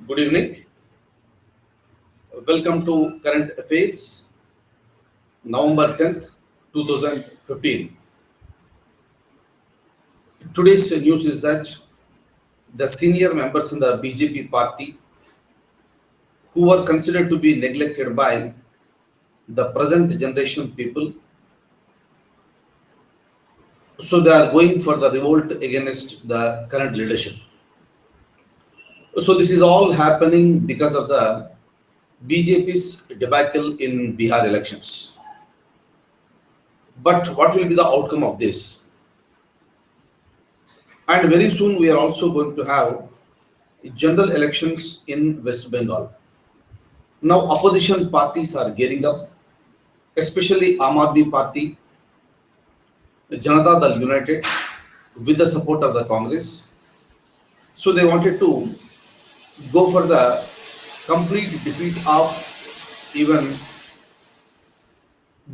Good evening. Welcome to Current Affairs, November 10th, 2015. Today's news is that the senior members in the BJP party who are considered to be neglected by the present generation people, so they are going for the revolt against the current leadership. So this is all happening because of the BJP's debacle in Bihar elections. But what will be the outcome of this? And very soon we are also going to have general elections in West Bengal. Now opposition parties are gearing up, especially Aam Aadmi Party, Janata Dal United, with the support of the Congress. So they wanted to go for the complete defeat of even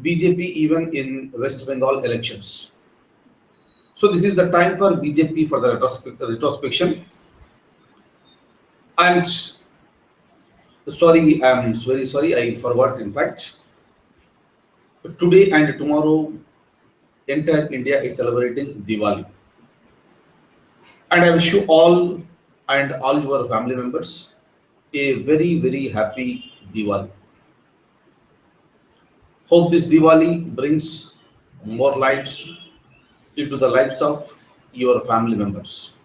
BJP even in West Bengal elections. So this is the time for BJP for the retrospection. And sorry, I'm very sorry, I forgot. In fact, today and tomorrow, entire India is celebrating Diwali. And I wish you all and all your family members a very, very happy Diwali. Hope this Diwali brings more lights into the lives of your family members.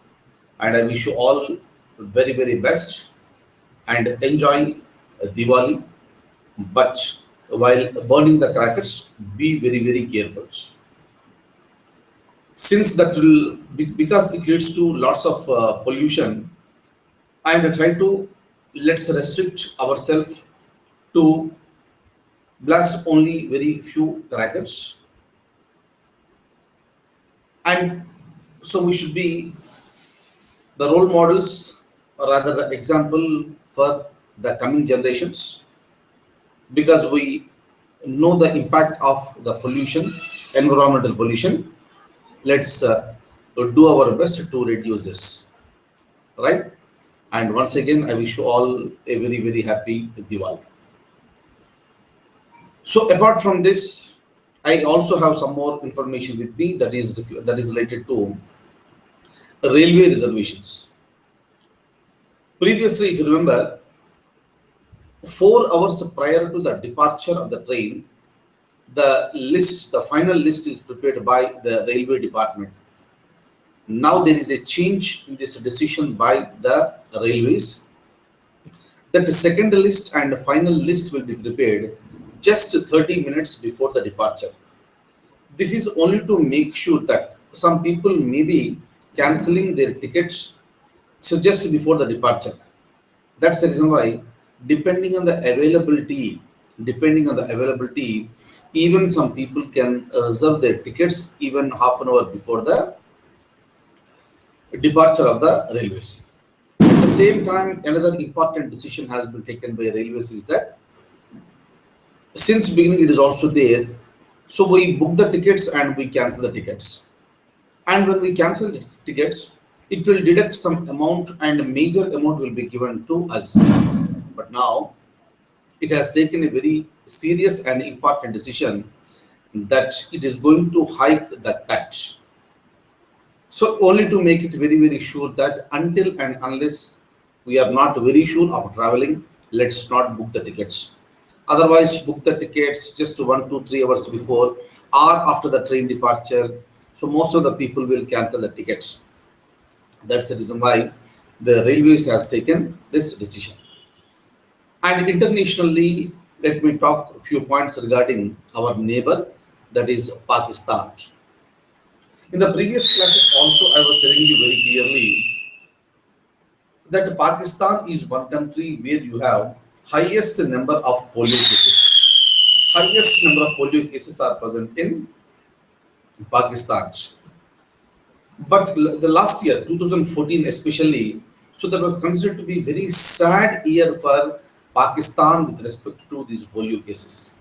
And I wish you all very, very best and enjoy Diwali. But while burning the crackers, be very, very careful. Since that will, because it leads to lots of pollution, and try to let's restrict ourselves to blast only very few crackers. And so we should be the role models, or rather the example for the coming generations, because we know the impact of the pollution, environmental pollution. Let's do our best to reduce this, right? And once again, I wish you all a very, very happy Diwali. So apart from this, I also have some more information with me that is related to railway reservations. Previously, if you remember, 4 hours prior to the departure of the train, the final list is prepared by the railway department. Now there is a change in this decision by the railways, that the second list and final list will be prepared just 30 minutes before the departure. This is only to make sure that some people may be cancelling their tickets so just before the departure. That's the reason why, depending on the availability, even some people can reserve their tickets even half an hour before the departure of the railways. At the same time, another important decision has been taken by railways is that since beginning it is also there, so we book the tickets and we cancel the tickets. And when we cancel the tickets, it will deduct some amount and a major amount will be given to us. But now it has taken a very serious and important decision that it is going to hike the cut. So only to make it very, very sure that until and unless we are not very sure of traveling, let's not book the tickets. Otherwise, book the tickets just 1 to 3 hours before or after the train departure. So most of the people will cancel the tickets. That's the reason why the railways has taken this decision. And internationally, let me talk a few points regarding our neighbor, that is Pakistan. In the previous classes also, I was telling you very clearly that Pakistan is one country where you have highest number of polio cases. Highest number of polio cases are present in Pakistan. But the last year, 2014 especially, so that was considered to be very sad year for Pakistan with respect to these polio cases.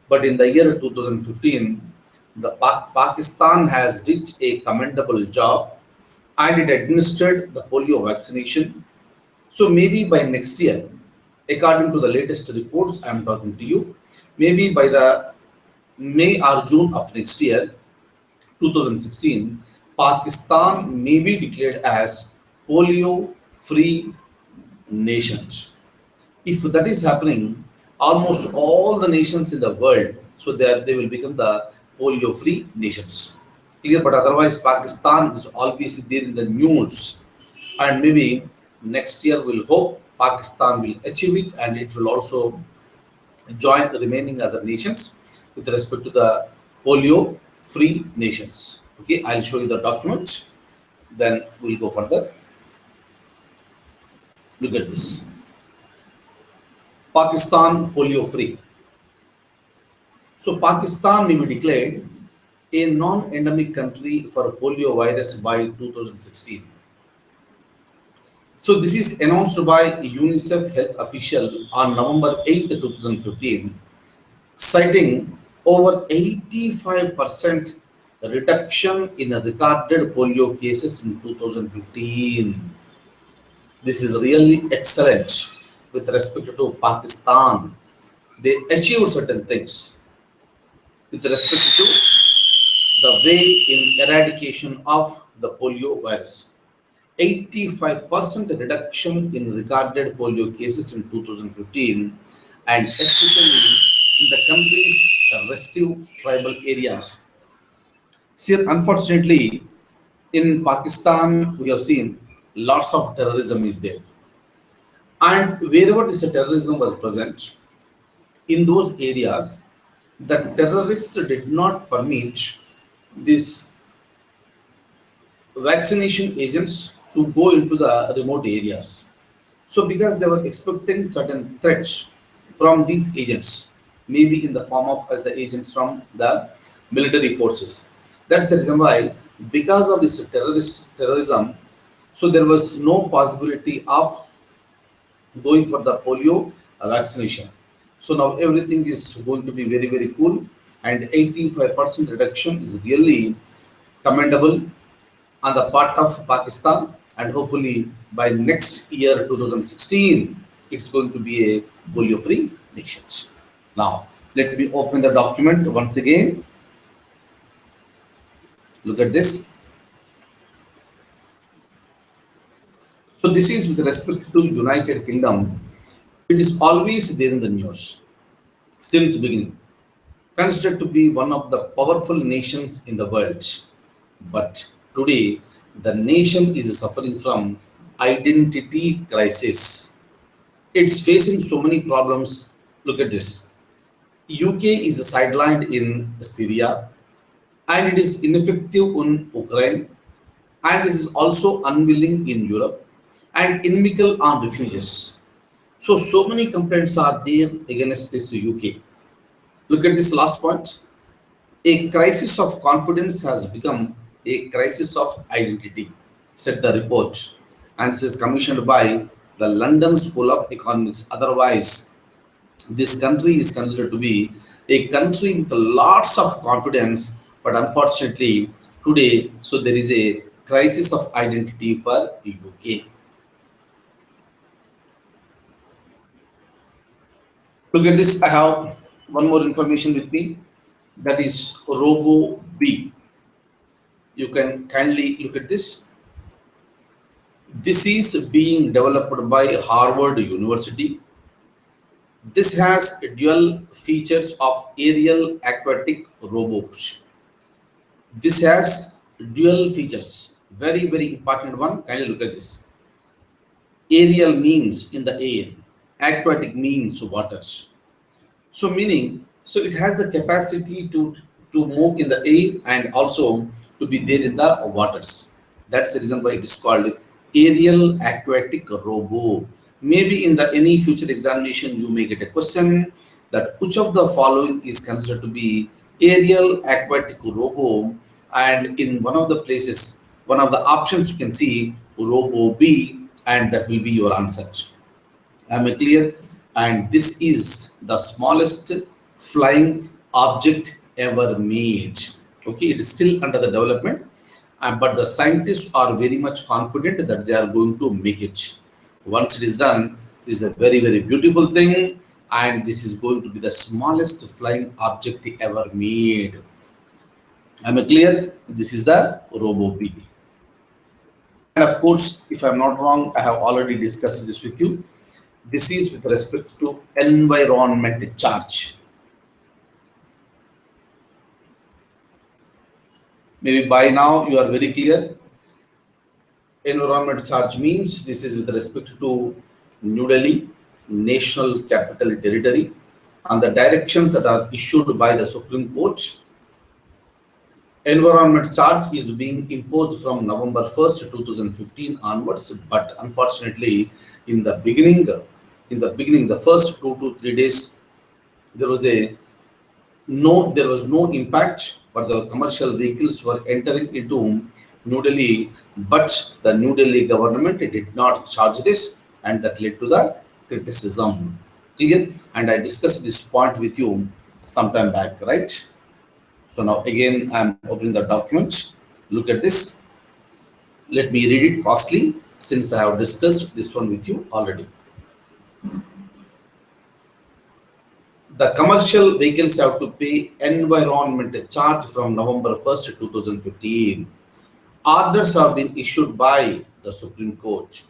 But in the year 2015, the Pakistan has did a commendable job and it administered the polio vaccination. So maybe by next year, according to the latest reports I'm talking to you, maybe by the May or June of next year, 2016, Pakistan may be declared as polio free nations. If that is happening, almost all the nations in the world, so they will become the polio free nations. Clear, but otherwise Pakistan is always there in the news, and maybe next year we'll hope Pakistan will achieve it, and it will also join the remaining other nations with respect to the polio free nations. Okay, I'll show you the document, then we'll go further. Look at this. Pakistan polio free. So Pakistan may be declared a non-endemic country for polio virus by 2016. So this is announced by UNICEF health official on November 8th, 2015, citing over 85% reduction in recorded polio cases in 2015. This is really excellent with respect to Pakistan. They achieved certain things with respect to the way in eradication of the polio virus. 85% reduction in recorded polio cases in 2015, and especially in the country's restive tribal areas. See, unfortunately, in Pakistan, we have seen lots of terrorism is there. And wherever this terrorism was present, in those areas, the terrorists did not permit these vaccination agents to go into the remote areas. So because they were expecting certain threats from these agents, maybe in the form of as the agents from the military forces. That's the reason why, because of this terrorism, so there was no possibility of going for the polio vaccination. So now everything is going to be very, very cool, and 85% reduction is really commendable on the part of Pakistan, and hopefully by next year 2016 it's going to be a polio free nation. Now let me open the document once again. Look at this. So this is with respect to United Kingdom. It is always there in the news since beginning, considered to be one of the powerful nations in the world. But today, the nation is suffering from identity crisis. It's facing so many problems. Look at this. UK is sidelined in Syria, and it is ineffective in Ukraine, and it is also unwilling in Europe and inimical on refugees. So many complaints are there against this UK. Look at this last point. A crisis of confidence has become a crisis of identity, said the report, and this is commissioned by the London School of Economics. Otherwise, this country is considered to be a country with lots of confidence, but unfortunately, today, so there is a crisis of identity for the UK. Look at this. I have one more information with me. That is Robo B. You can kindly look at this. This is being developed by Harvard University. This has dual features of aerial aquatic robots. This has dual features. Very, very important one. Kindly look at this. Aerial means in the air. Aquatic means waters. So meaning, so it has the capacity to move in the air and also to be there in the waters. That's the reason why it is called aerial aquatic robo. Maybe in the any future examination you may get a question that which of the following is considered to be aerial aquatic robo, and in one of the places, one of the options you can see robo B, and that will be your answer. Am I clear? And this is the smallest flying object ever made. Okay, it is still under the development, but the scientists are very much confident that they are going to make it. Once it is done, this is a very, very beautiful thing, and this is going to be the smallest flying object ever made. Am I clear? This is the RoboBee. And of course, if I'm not wrong, I have already discussed this with you. This is with respect to environment charge. Maybe by now you are very clear. Environment charge means this is with respect to New Delhi, National Capital Territory, and the directions that are issued by the Supreme Court. Environment charge is being imposed from November 1st, 2015 onwards, but unfortunately, in the beginning, the first 2 to 3 days, there was no impact, but the commercial vehicles were entering into New Delhi, but the New Delhi government did not charge this, and that led to the criticism. Clear? And I discussed this point with you sometime back, right? So now again, I'm opening the document. Look at this. Let me read it fastly since I have discussed this one with you already. The commercial vehicles have to pay environmental charge from November 1st, 2015. Orders have been issued by the Supreme Court.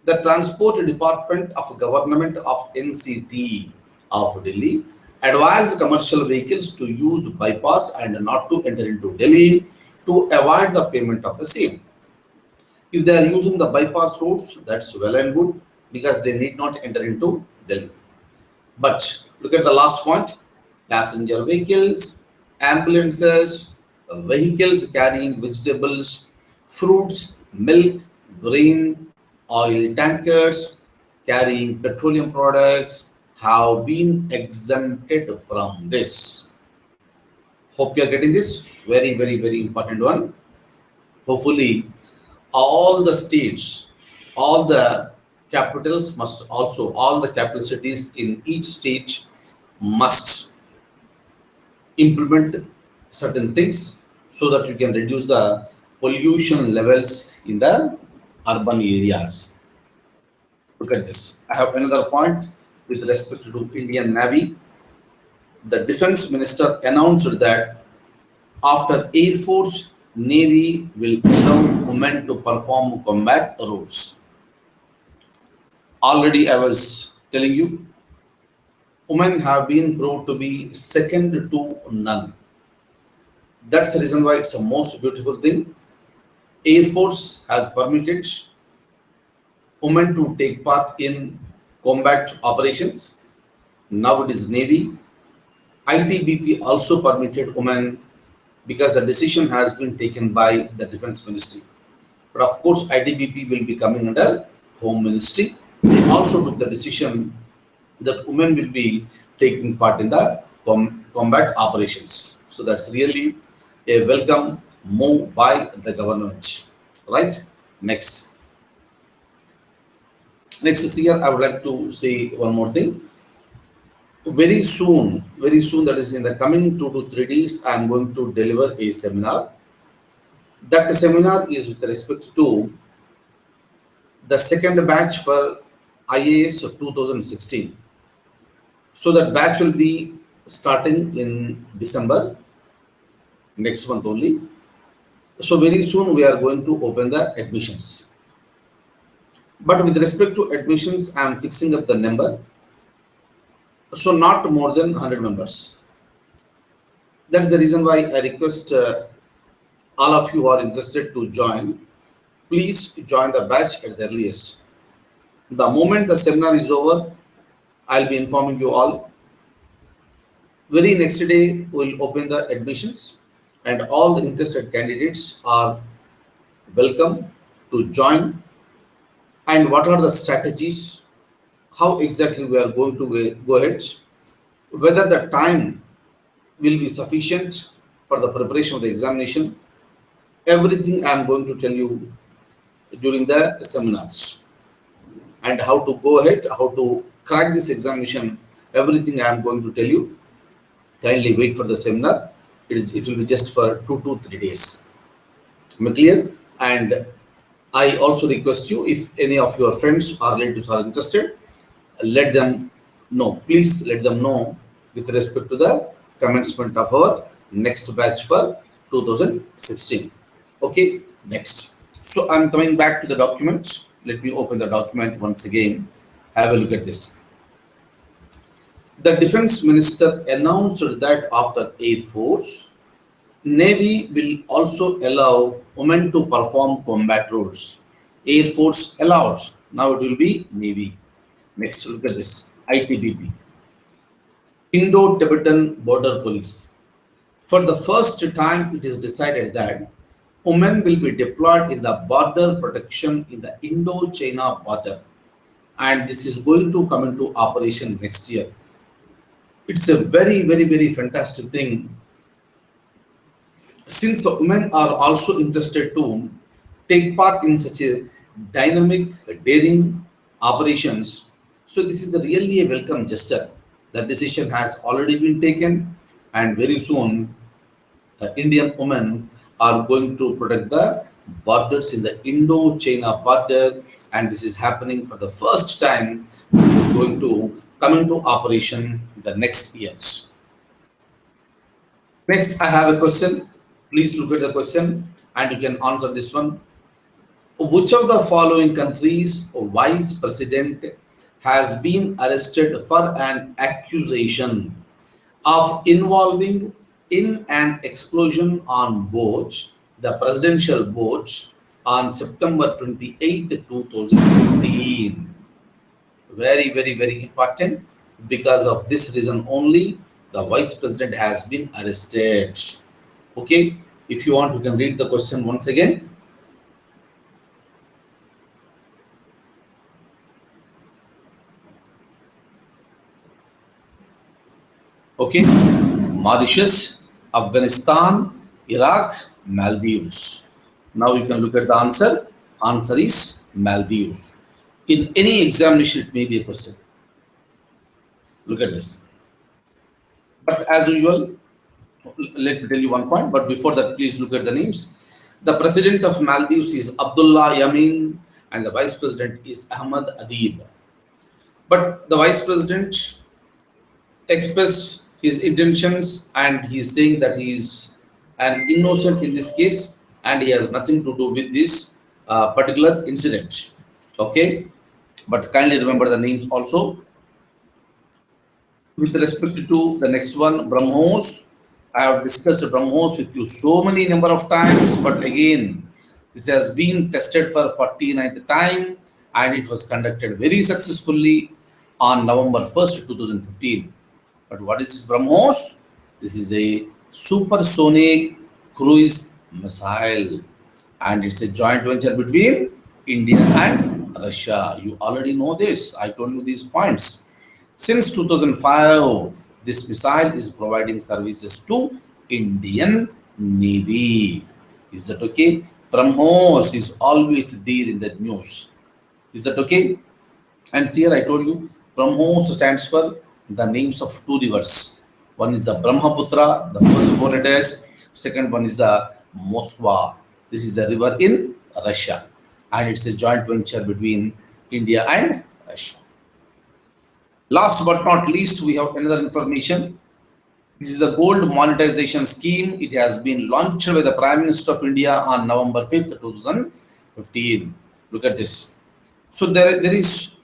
The Transport Department of Government of NCT of Delhi advised commercial vehicles to use bypass and not to enter into Delhi to avoid the payment of the same. If they are using the bypass routes, that's well and good because they need not enter into Delhi. But look at the last point: passenger vehicles, ambulances, vehicles carrying vegetables, fruits, milk, grain, oil tankers carrying petroleum products have been exempted from this. Hope you are getting this. Very, very, very important one. Hopefully, all the states, all the capitals must also, all the capital cities in each state must implement certain things so that you can reduce the pollution levels in the urban areas. Look at this. I have another point with respect to Indian Navy. The defense minister announced that after Air Force, Navy will allow women to perform combat roles. Already I was telling you, women have been proved to be second to none. That's the reason why it's a most beautiful thing. Air Force has permitted women to take part in combat operations. Now it is Navy. ITBP also permitted women because the decision has been taken by the Defense Ministry. But of course, ITBP will be coming under Home Ministry. They also took the decision that women will be taking part in the combat operations. So that's really a welcome move by the government. Right? Next. Next is here, I would like to say one more thing. Very soon, that is in the coming 2 to 3 days, I am going to deliver a seminar. That seminar is with respect to the second batch for IAS of 2016. So that batch will be starting in December, next month only. So very soon we are going to open the admissions. But with respect to admissions, I am fixing up the number. So not more than 100 members. That's the reason why I request all of you who are interested to join, please join the batch at the earliest. The moment the seminar is over, I'll be informing you all. Very next day, we'll open the admissions and all the interested candidates are welcome to join. And what are the strategies? How exactly we are going to go ahead? Whether the time will be sufficient for the preparation of the examination. Everything I am going to tell you during the seminars. And how to go ahead, how to crack this examination, everything I am going to tell you. Kindly wait for the seminar. It will be just for 2 to 3 days. Am I clear? And I also request you, if any of your friends or relatives are interested, let them know. Please let them know with respect to the commencement of our next batch for 2016. Okay, next. So I'm coming back to the document. Let me open the document once again. Have a look at this. The defense minister announced that after Air Force, Navy will also allow women to perform combat roles. Air Force allowed. Now it will be Navy. Next, look at this. ITBP. Indo-Tibetan Border Police. For the first time, it is decided that women will be deployed in the border protection in the Indo-China border. And this is going to come into operation next year. It's a very, very, very fantastic thing, since the women are also interested to take part in such a dynamic, daring operations. So this is the really a welcome gesture. The decision has already been taken, and very soon the Indian women are going to protect the borders in the Indo-China border, and this is happening for the first time. This is going to come into operation in the next years. Next, I have a question. Please look at the question and you can answer this one. Which of the following countries' vice president has been arrested for an accusation of involving in an explosion on boat, the presidential boat, on September 28th, 2015? Very, very, very important. Because of this reason only, the vice president has been arrested. Okay, if you want, you can read the question once again. Okay, Mauritius, Afghanistan, Iraq, Maldives. Now you can look at the answer. Answer is Maldives. In any examination, it may be a question. Look at this. But as usual, let me tell you one point. But before that, please look at the names. The president of Maldives is Abdullah Yamin, and the vice president is Ahmad Adib. But the vice president expressed his intentions, and he is saying that he is an innocent in this case and he has nothing to do with this particular incident. Okay, but kindly remember the names also. With respect to the next one, BrahMos, I have discussed BrahMos with you so many number of times, but again, this has been tested for 49th time and it was conducted very successfully on November 1st, 2015. But what is this BrahMos? This is a supersonic cruise missile, and it's a joint venture between India and Russia. You already know this. I told you these points. Since 2005, this missile is providing services to Indian Navy. Is that okay? BrahMos is always there in the news. Is that okay? And here I told you, BrahMos stands for the names of two rivers. One is the Brahmaputra, the first four letters. Second one is the Moskva. This is the river in Russia, and it's a joint venture between India and Russia. Last but not least, we have another information. This is a gold monetization scheme. It has been launched by the Prime Minister of India on November 5th, 2015. Look at this. So there is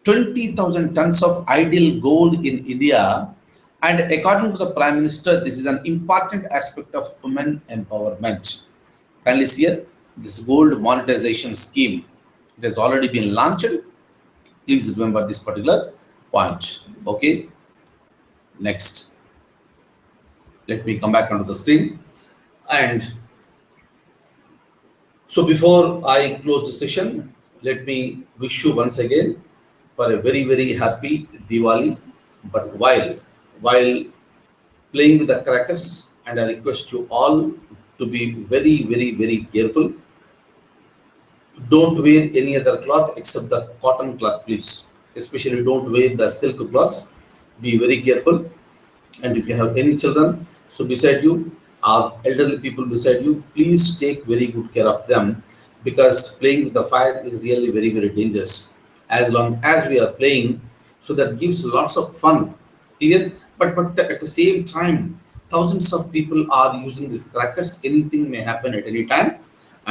20,000 tons of idle gold in India, and according to the Prime Minister, this is an important aspect of women empowerment. Kindly see here, this gold monetization scheme. It has already been launched. Please remember this particular point. Okay. Next, let me come back onto the screen. And so before I close the session, let me wish you once again for a very, very happy Diwali. But while playing with the crackers, and I request you all to be very, very, very careful. Don't wear any other cloth except the cotton cloth, please. Especially don't wear the silk cloths. Be very careful. And if you have any children, so beside you, or elderly people beside you, please take very good care of them, because playing with the fire is really very, very dangerous. As long as we are playing, so that gives lots of fun. Clear? But at the same time, thousands of people are using these crackers. Anything may happen at any time,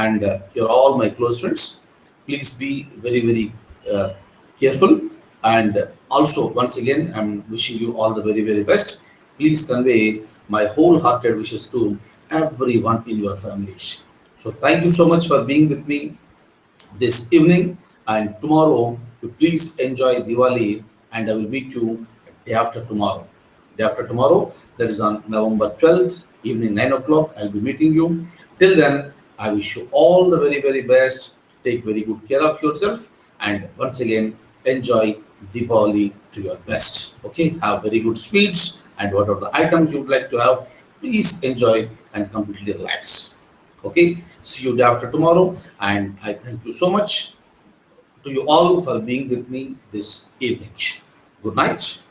and you're all my close friends. Please be very, very careful. And also, once again, I'm wishing you all the very, very best. Please convey my wholehearted wishes to everyone in your families. So, thank you so much for being with me this evening. And tomorrow, you please enjoy Diwali, and I will meet you day after tomorrow. Day after tomorrow, that is on November 12th, evening 9 o'clock. I'll be meeting you. Till then, I wish you all the very, very best. Take very good care of yourself. And once again, enjoy Diwali to your best. Okay, have very good sweets and whatever the items you would like to have, please enjoy and completely relax. Okay, see you day after tomorrow, and I thank you so much to you all for being with me this evening. Good night.